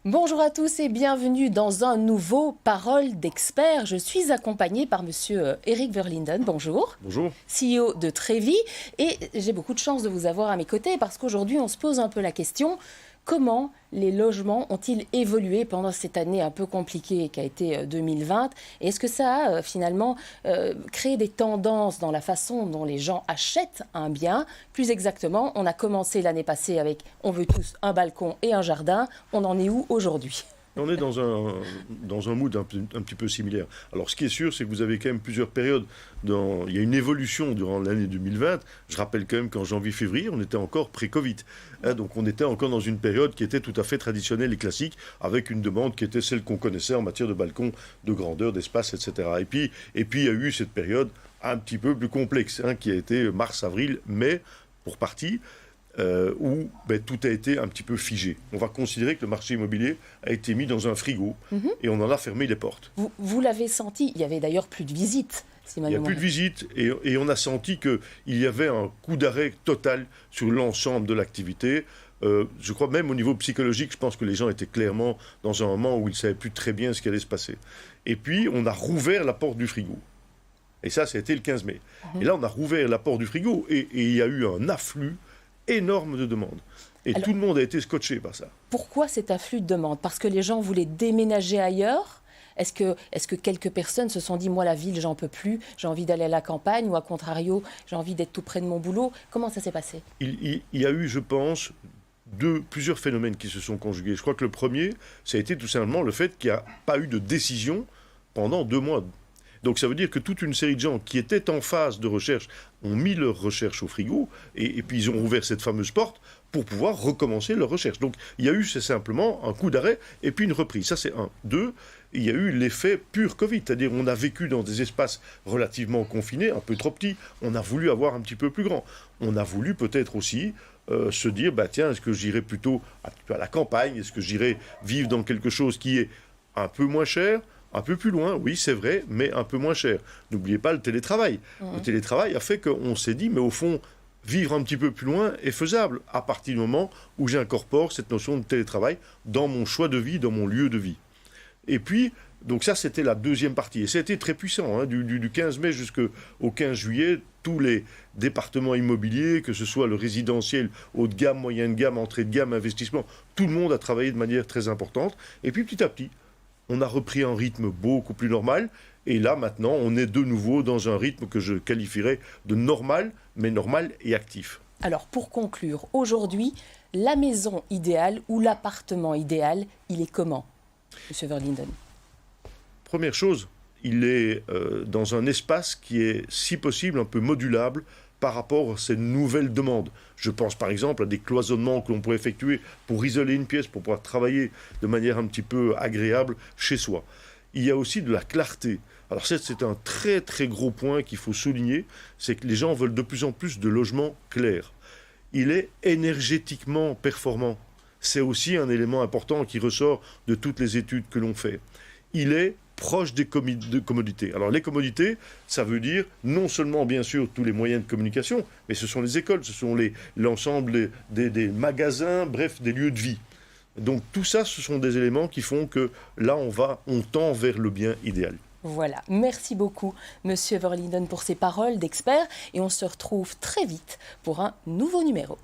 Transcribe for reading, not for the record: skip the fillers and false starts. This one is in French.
Bonjour à tous et bienvenue dans un nouveau Parole d'expert. Je suis accompagnée par monsieur Eric Verlinden. Bonjour. Bonjour. CEO de Trévi. Et j'ai beaucoup de chance de vous avoir à mes côtés parce qu'aujourd'hui, on se pose un peu la question: comment les logements ont-ils évolué pendant cette année un peu compliquée qu'a été 2020? Et est-ce que ça a finalement créé des tendances dans la façon dont les gens achètent un bien? Plus exactement, on a commencé l'année passée avec « on veut tous un balcon et un jardin ». On en est où aujourd'hui? On est dans un mood un petit peu similaire. Alors, ce qui est sûr, c'est que vous avez quand même plusieurs périodes. Il y a une évolution durant l'année 2020. Je rappelle quand même qu'en janvier-février, on était encore pré-Covid. Donc, on était encore dans une période qui était tout à fait traditionnelle et classique, avec une demande qui était celle qu'on connaissait en matière de balcons, de grandeur, d'espace, etc. Et puis, il y a eu cette période un petit peu plus complexe, qui a été mars, avril, mai, pour partie. Où tout a été un petit peu figé. On va considérer que le marché immobilier a été mis dans un frigo et on en a fermé les portes. Vous l'avez senti, il y avait d'ailleurs plus de visites. Il n'y a plus de visites et on a senti qu'il y avait un coup d'arrêt total sur l'ensemble de l'activité. Je crois même au niveau psychologique, je pense que les gens étaient clairement dans un moment où ils ne savaient plus très bien ce qui allait se passer. Et puis, on a rouvert la porte du frigo. Et ça a été le 15 mai. Et là, on a rouvert la porte du frigo et il y a eu un afflux énorme de demandes. Et alors, tout le monde a été scotché par ça. Pourquoi cet afflux de demandes? Parce que les gens voulaient déménager ailleurs? Est-ce que quelques personnes se sont dit « moi, la ville, j'en peux plus, j'ai envie d'aller à la campagne » ou à contrario, j'ai envie d'être tout près de mon boulot? Comment ça s'est passé? Il y a eu, je pense, plusieurs phénomènes qui se sont conjugués. Je crois que le premier, ça a été tout simplement le fait qu'il n'y a pas eu de décision pendant 2 mois. Donc ça veut dire que toute une série de gens qui étaient en phase de recherche ont mis leurs recherches au frigo et puis ils ont ouvert cette fameuse porte pour pouvoir recommencer leurs recherches. Donc il y a eu simplement un coup d'arrêt et puis une reprise. Ça c'est un. 2, il y a eu l'effet pur Covid, c'est-à-dire on a vécu dans des espaces relativement confinés, un peu trop petits. On a voulu avoir un petit peu plus grand. On a voulu peut-être aussi se dire, tiens, est-ce que j'irai plutôt à la campagne? Est-ce que j'irai vivre dans quelque chose qui est un peu moins cher? Un peu plus loin, oui, c'est vrai, mais un peu moins cher. N'oubliez pas le télétravail. Le télétravail a fait qu'on s'est dit, mais au fond, vivre un petit peu plus loin est faisable à partir du moment où j'incorpore cette notion de télétravail dans mon choix de vie, dans mon lieu de vie. Et puis, donc ça, c'était la deuxième partie. Et ça a été très puissant, du 15 mai jusqu'au 15 juillet, tous les départements immobiliers, que ce soit le résidentiel, haut de gamme, moyen de gamme, entrée de gamme, investissement, tout le monde a travaillé de manière très importante. Et puis, petit à petit, on a repris un rythme beaucoup plus normal. Et là, maintenant, on est de nouveau dans un rythme que je qualifierais de normal, mais normal et actif. Alors, pour conclure, aujourd'hui, la maison idéale ou l'appartement idéal, il est comment, M. Verlinden? Première chose, il est dans un espace qui est, si possible, un peu modulable par rapport à ces nouvelles demandes. Je pense par exemple à des cloisonnements que l'on pourrait effectuer pour isoler une pièce, pour pouvoir travailler de manière un petit peu agréable chez soi. Il y a aussi de la clarté. Alors c'est un très très gros point qu'il faut souligner, c'est que les gens veulent de plus en plus de logements clairs. Il est énergétiquement performant. C'est aussi un élément important qui ressort de toutes les études que l'on fait. Il est proche des commodités. Alors les commodités, ça veut dire non seulement bien sûr tous les moyens de communication, mais ce sont les écoles, ce sont l'ensemble des magasins, bref, des lieux de vie. Donc tout ça, ce sont des éléments qui font que là, on tend vers le bien idéal. Voilà, merci beaucoup Monsieur Verlinden pour ces paroles d'expert et on se retrouve très vite pour un nouveau numéro.